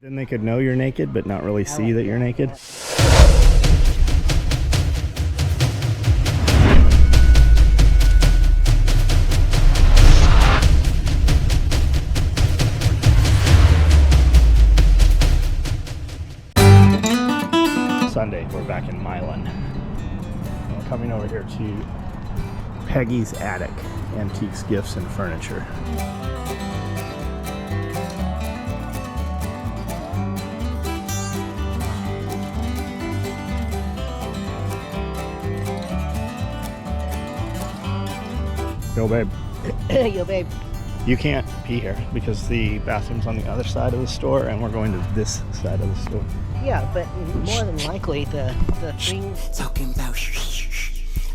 Then they could know you're naked, but not really see that you're naked. Sunday, we're back in Milan. We're coming over here to Peggy's Attic, Antiques, Gifts, and Furniture. Yo, babe. Yo, babe. You can't pee here because the bathroom's on the other side of the store and we're going to this side of the store. Yeah, but more than likely the thing... Talking about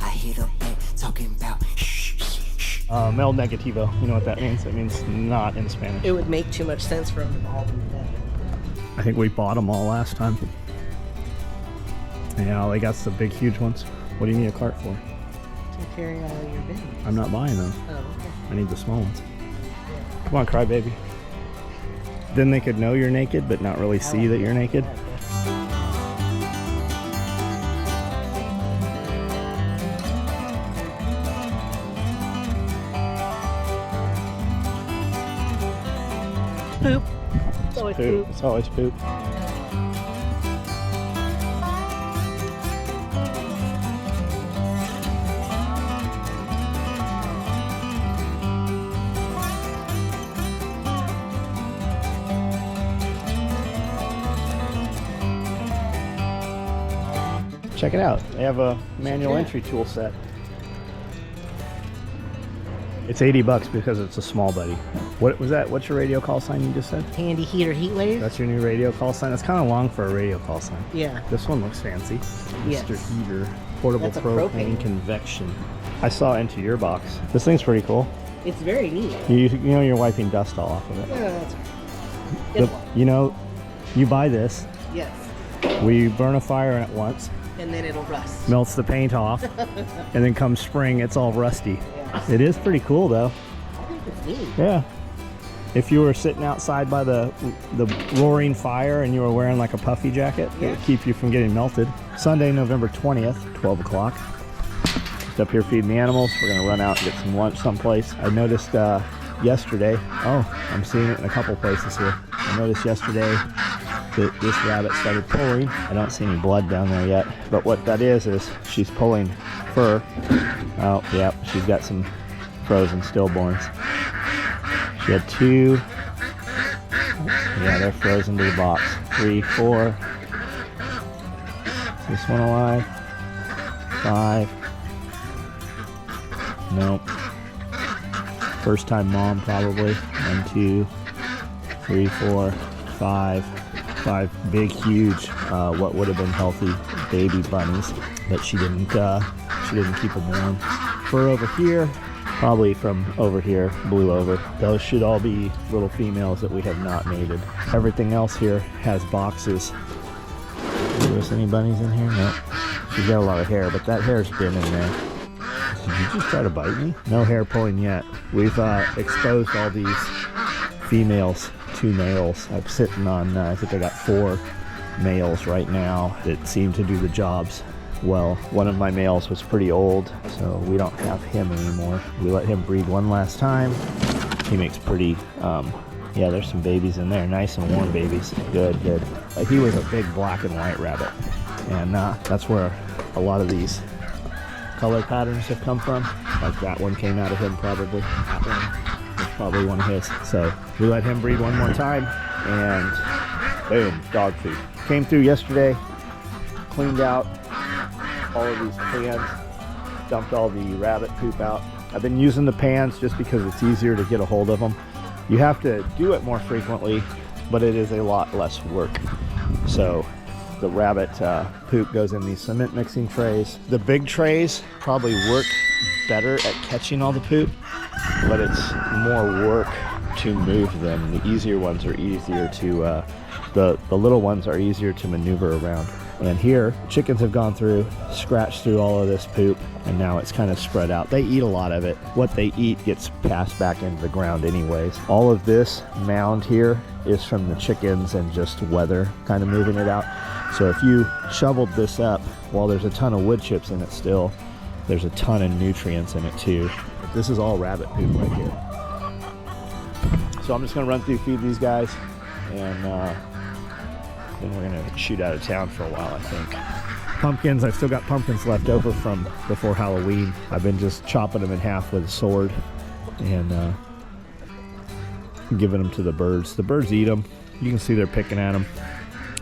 I hit up back talking about Mel negativo. You know what that means? It means not in Spanish. It would make too much sense for them to all be dead. I think we bought them all last time. Yeah, they got the big, huge ones. What do you need a cart for? To carry all your bins. I'm not buying those. Oh, okay. I need the small ones. Come on, crybaby. Then they could know you're naked, but not really see that you're naked. Poop. It's always poop. It's always poop. Check it out. They have a manual entry tool set. It's $80 because it's a small buddy. What was that? What's your radio call sign you just said? Handy heater heat wave? That's your new radio call sign? It's kind of long for a radio call sign. Yeah. This one looks fancy. Yes. Mr. Heater. Portable That's a propane convection. I saw into your box. This thing's pretty cool. It's very neat. You know you're wiping dust all off of it. Yeah, that's right. You know, you buy this. Yes. We burn a fire in it once. And then it'll rust. Melts the paint off. And then come spring, it's all rusty. Yeah. It is pretty cool though. I think it's neat. Yeah. If you were sitting outside by the roaring fire and you were wearing like a puffy jacket, it would keep you from getting melted. Sunday, November 20th, 12 o'clock. Just up here feeding the animals. We're gonna run out and get some lunch someplace. I noticed yesterday, I'm seeing it in a couple places here. I noticed yesterday that this rabbit started pulling. I don't see any blood down there yet, but what that is she's pulling fur. Oh, yep, she's got some frozen stillborns. She had 2. Yeah, they're frozen to the box. 3, 4. Is this one alive? 5. Nope. First time mom probably. 1, 2, 3, 4, 5. 5 big, huge, what would have been healthy baby bunnies, but she didn't keep them warm. Fur over here. Probably from over here, blew over. Those should all be little females that we have not mated. Everything else here has boxes. Is there any bunnies in here? No. She's got a lot of hair, but that hair's been in there. Did you just try to bite me? No hair pulling yet. We've exposed all these females to males. I'm sitting on, I think I got 4 males right now that seem to do the jobs well. One of my males was pretty old, so we don't have him anymore. We let him breed one last time. He makes pretty, yeah, there's some babies in there, nice and warm babies. Good, good. He was a big black and white rabbit, and that's where a lot of these color patterns have come from. Like that one came out of him probably. That one was probably one of his. So we let him breed one more time, and boom, dog food. Came through yesterday, cleaned out all of these pans, dumped all the rabbit poop out. I've been using the pans just because it's easier to get a hold of them. You have to do it more frequently, but it is a lot less work. So the rabbit poop goes in these cement mixing trays. The big trays probably work better at catching all the poop, but it's more work to move them. The easier ones are easier to, the little ones are easier to maneuver around. And here, chickens have gone through, scratched through all of this poop, and now it's kind of spread out. They eat a lot of it. What they eat gets passed back into the ground anyways. All of this mound here is from the chickens and just weather kind of moving it out. So if you shoveled this up, while there's a ton of wood chips in it still, there's a ton of nutrients in it too. This is all rabbit poop right here. So I'm just gonna run through, feed these guys, and then we're gonna shoot out of town for a while, I think. Pumpkins, I've still got pumpkins left over from before Halloween. I've been just chopping them in half with a sword and giving them to the birds. The birds eat them. You can see they're picking at them.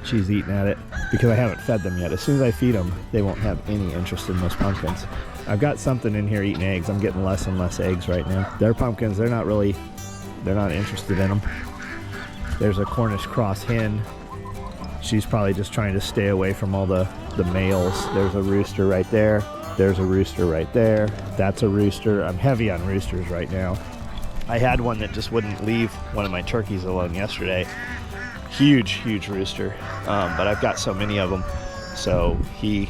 She's eating at it because I haven't fed them yet. As soon as I feed them, they won't have any interest in those pumpkins. I've got something in here eating eggs. I'm getting less and less eggs right now. They're pumpkins. They're not interested in them. There's a Cornish cross hen. She's probably just trying to stay away from all the males. There's a rooster right there. There's a rooster right there. That's a rooster. I'm heavy on roosters right now. I had one that just wouldn't leave one of my turkeys alone yesterday. Huge rooster. But I've got so many of them. So he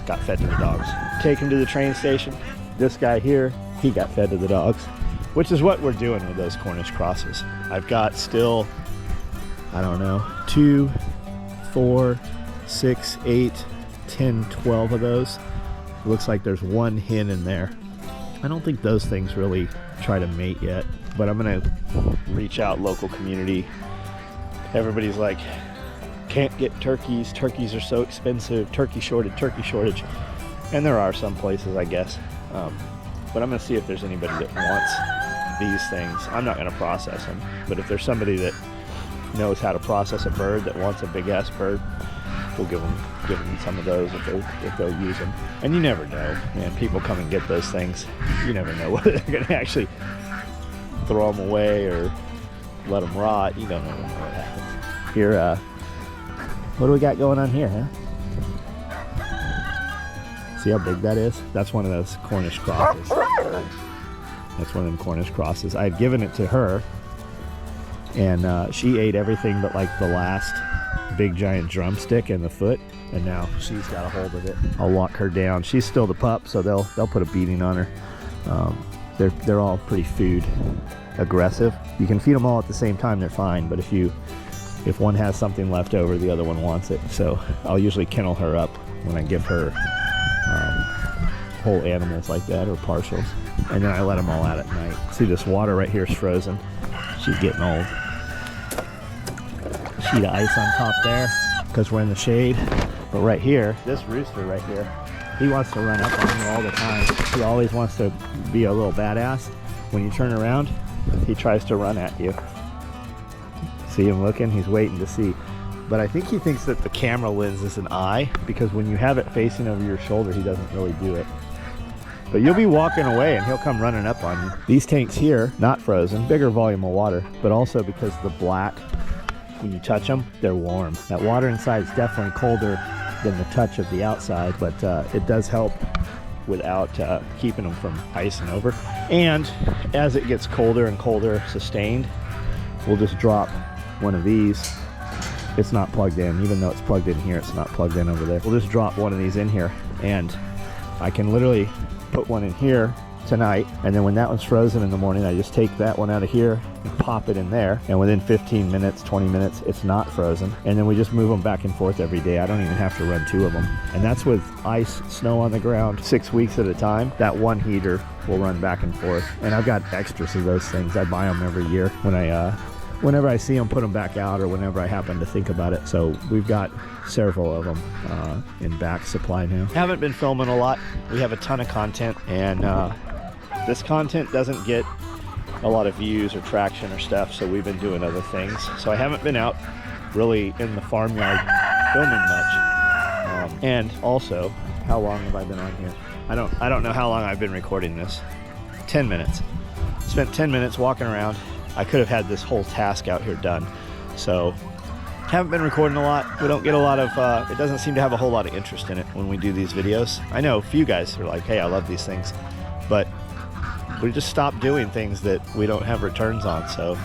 got fed to the dogs. Take him to the train station. This guy here, he got fed to the dogs, which is what we're doing with those Cornish crosses. I've got still, I don't know, 2, 4, 6, 8, 10, 12 of those. Looks like there's one hen in there. I don't think those things really try to mate yet, but I'm gonna reach out local community. Everybody's like, can't get turkeys. Turkeys are so expensive. Turkey shortage. And there are some places, I guess. But I'm gonna see if there's anybody that wants these things. I'm not gonna process them, but if there's somebody that knows how to process a bird that wants a big ass bird, we'll give them some of those if they'll use them. And you never know, man. People come and get those things. You never know whether they're gonna actually throw them away or let them rot. You don't know what happens. Here, what do we got going on here, huh? See how big that is? That's one of those Cornish crosses. That's one of them Cornish crosses. I had given it to her, and she ate everything but like the last big giant drumstick and the foot, and now she's got a hold of it. I'll lock her down. She's still the pup, so they'll put a beating on her. They're all pretty food aggressive. You can feed them all at the same time, they're fine, but if one has something left over, the other one wants it. So I'll usually kennel her up when I give her whole animals like that or partials, and then I let them all out at night. See, this water right here is frozen. She's getting old. Sheet of ice on top there because we're in the shade. But right here, this rooster right here, he wants to run up on you all the time. He always wants to be a little badass. When you turn around, he tries to run at you. See him looking? He's waiting to see. But I think he thinks that the camera lens is an eye, because when you have it facing over your shoulder, he doesn't really do it. But you'll be walking away and he'll come running up on you. These tanks here, not frozen, bigger volume of water, but also because the black, when you touch them, they're warm. That water inside is definitely colder than the touch of the outside, but it does help without keeping them from icing over. And as it gets colder and colder sustained, we'll just drop one of these. It's not plugged in, even though it's plugged in here, it's not plugged in over there. We'll just drop one of these in here, and I can literally put one in here tonight, and then when that one's frozen in the morning, I just take that one out of here and pop it in there, and within 15 minutes, 20 minutes, it's not frozen. And then we just move them back and forth every day. I don't even have to run 2 of them. And that's with ice, snow on the ground, 6 weeks at a time. That one heater will run back and forth. And I've got extras of those things. I buy them every year when whenever I see them, put them back out, or whenever I happen to think about it. So we've got several of them in back supply now. Haven't been filming a lot. We have a ton of content, and this content doesn't get a lot of views or traction or stuff, so we've been doing other things. So I haven't been out really in the farmyard filming much. And also, how long have I been on here? I don't know how long I've been recording this. 10 minutes. Spent 10 minutes walking around. I could have had this whole task out here done. So haven't been recording a lot. We don't get a lot of, it doesn't seem to have a whole lot of interest in it when we do these videos. I know a few guys are like, hey, I love these things, but we just stopped doing things that we don't have returns on. So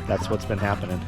that's what's been happening.